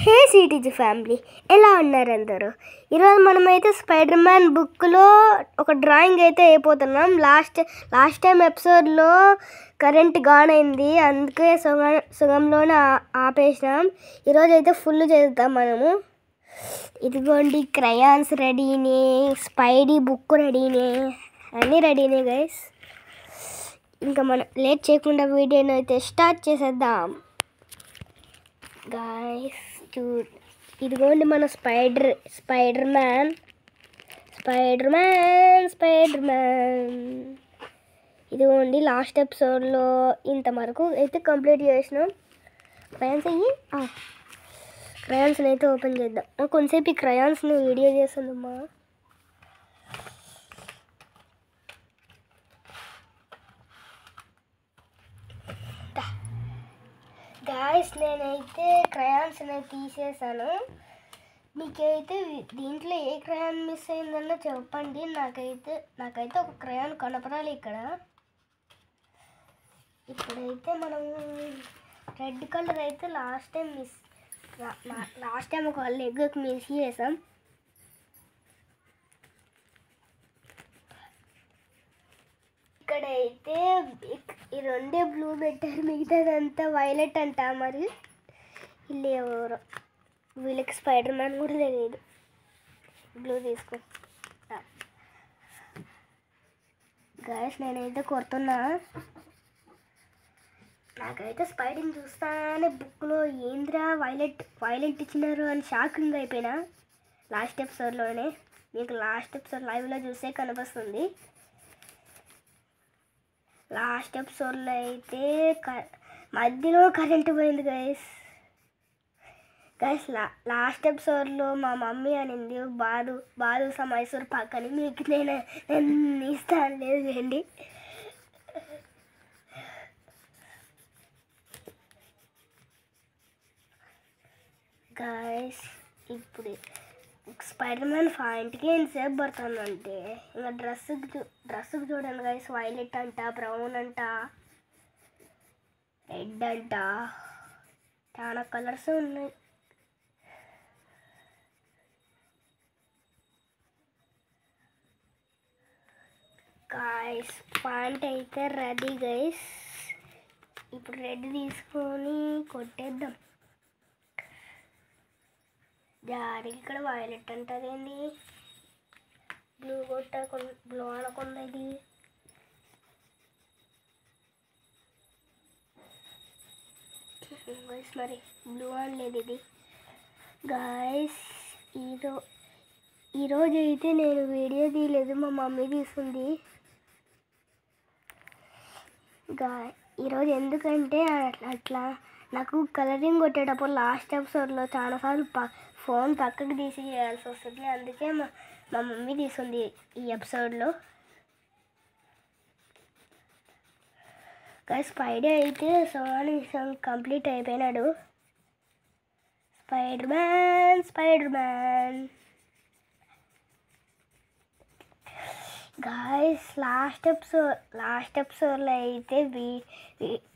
హే CTG family, ఎలా ఉన్నారు అందరూ? ఈరోజు మనమైతే స్పైడర్ మ్యాన్ బుక్లో ఒక డ్రాయింగ్ అయితే అయిపోతున్నాం. లాస్ట్ టైం ఎపిసోడ్లో కరెంట్ గాన్ అయింది, అందుకే సగంలోనే ఆపేసినాం. ఈరోజు అయితే ఫుల్ చేద్దాం మనము. ఇదిగోండి, క్రయాన్స్ రెడీనే, స్పైడీ బుక్ రెడీనే, అన్నీ రెడీనే గైస్. ఇంకా మనం లేట్ చేయకుండా వీడియోని అయితే స్టార్ట్ చేసేద్దాం గైస్. ఇదిగోండి మన స్పైడర్ మ్యాన్. ఇదిగోండి లాస్ట్ ఎపిసోడ్లో ఇంతవరకు అయితే కంప్లీట్ చేసినాం. క్రయాన్స్ని అయితే ఓపెన్ చేద్దాం. కొంతసేపు ఈ క్రయాన్స్ని వీడియో చేస్తుందమ్మా. గాయస్, నేనైతే క్రయాన్స్ని తీసేసాను. మీకైతే దీంట్లో ఏ క్రయాన్ మిస్ అయిందన్నా చెప్పండి. నాకైతే ఒక క్రయాన్ కనపడాలి ఇక్కడ. ఇప్పుడైతే మనం రెడ్ కలర్ అయితే లాస్ట్ టైం ఒక లెగ్ మిస్ చేసాం. ఇక్కడైతే ఈ రెండే బ్లూ పెట్టారు, మిగతాదంతా వైలెట్ అంట. మరి వీళ్ళు ఎవరు? వీళ్ళకి స్పైడర్ మ్యాన్ కూడా తెలియదు. బ్లూ తీసుకో గాయస్, నేనైతే కొడుతున్నా. నాకైతే స్పైడర్ని చూస్తానే బుక్లో ఏంద్రా వైలెట్ ఇచ్చినారు అని షాకింగ్ అయిపోయినా లాస్ట్ ఎపిసోడ్లోనే. మీకు లాస్ట్ ఎపిసోడ్ లైవ్లో చూస్తే కనిపిస్తుంది. లాస్ట్ ఎపిసోడ్లో అయితే మధ్యలో కరెంటు పోయింది గైస్. లాస్ట్ ఎపిసోడ్లో మా మమ్మీ అనింది బాదుసా మైసూర్ పాక్ అని. మీకు నేను ఇస్తాను లేదండి. గైస్, ఇప్పుడు స్పైడర్ మ్యాన్ ఫాయింట్కి ఎంతసేపు పడుతుందంటే, ఇంకా డ్రెస్సుకి చూడండి గైస్. వైలెట్ అంట, బ్రౌన్ అంట, రెడ్ అంట, చాలా కలర్స్ ఉన్నాయి. గైస్, ప్యాంట్ అయితే రెడీ గైస్. ఇప్పుడు రెడ్ తీసుకొని కొట్టేద్దాం. జారీ ఇక్కడ వైలెట్ అంటదేంటి? బ్లూ అనకుండా ఇది. గైస్, మరి బ్లూ అనలేదు ఇది. గైస్, ఈరోజు అయితే నేను వీడియో తీయలేదు, మా మమ్మీ తీస్తుంది. ఈరోజు ఎందుకంటే అట్లా నాకు కలరింగ్ కొట్టేటప్పుడు లాస్ట్ ఎపిసోడ్లో చాలాసార్లు ఫోన్ పక్కకు తీసి చేయాల్సి వస్తుంది. అందుకే మా మమ్మీ తీస్తుంది ఈ ఎపిసోడ్లో. స్పైడర్ అయితే సాంగ్ కంప్లీట్ అయిపోయినాడు. స్పైడర్ మ్యాన్ గాయస్, లాస్ట్ ఎపిసోడ్లో అయితే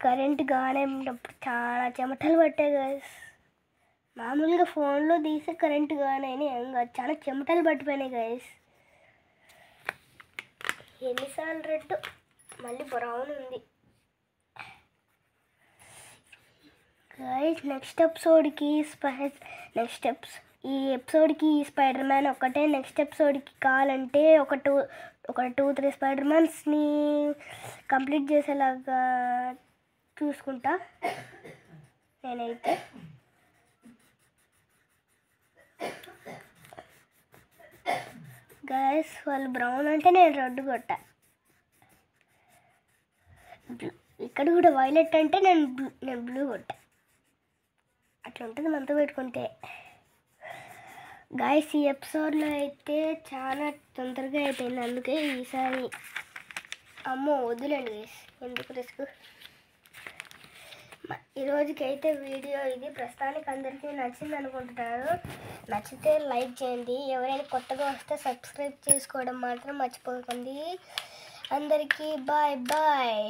కరెంట్ గానేటప్పుడు చాలా చెమటలు పట్టాయి గాయస్. మామూలుగా ఫోన్లో తీసి కరెంట్ గానని చాలా చెమటలు పట్టిపోయినాయి గాయస్. ఎన్నిసార్లు రెడ్, మళ్ళీ బ్రౌన్ ఉంది గాయస్. నెక్స్ట్ ఈ ఎపిసోడ్కి స్పైడర్ మ్యాన్ ఒక్కటే. నెక్స్ట్ ఎపిసోడ్కి కావాలంటే ఒక 2-3 స్పైడర్ మ్యాన్స్ని కంప్లీట్ చేసేలాగా చూసుకుంటా నేనైతే. గైస్, వాళ్ళు బ్రౌన్ అంటే నేను రెడ్ కొట్టా. ఇక్కడ కూడా వైలెట్ అంటే నేను బ్లూ కొట్టా. అట్లా ఉంటుంది మనతో పెట్టుకుంటే. గాయస్, ఈ ఎపిసోడ్లో అయితే చాలా తొందరగా అయిపోయింది, అందుకే ఈసారి అమ్మో వద్దులేండి గైస్, ఎందుకు రిస్క్. ఈరోజుకైతే వీడియో ఇది. ప్రస్తుతానికి అందరికీ నచ్చింది అనుకుంటున్నారు. నచ్చితే లైక్ చేయండి. ఎవరైనా కొత్తగా వస్తే సబ్స్క్రైబ్ చేసుకోవడం మాత్రం మర్చిపోకండి. అందరికీ బాయ్.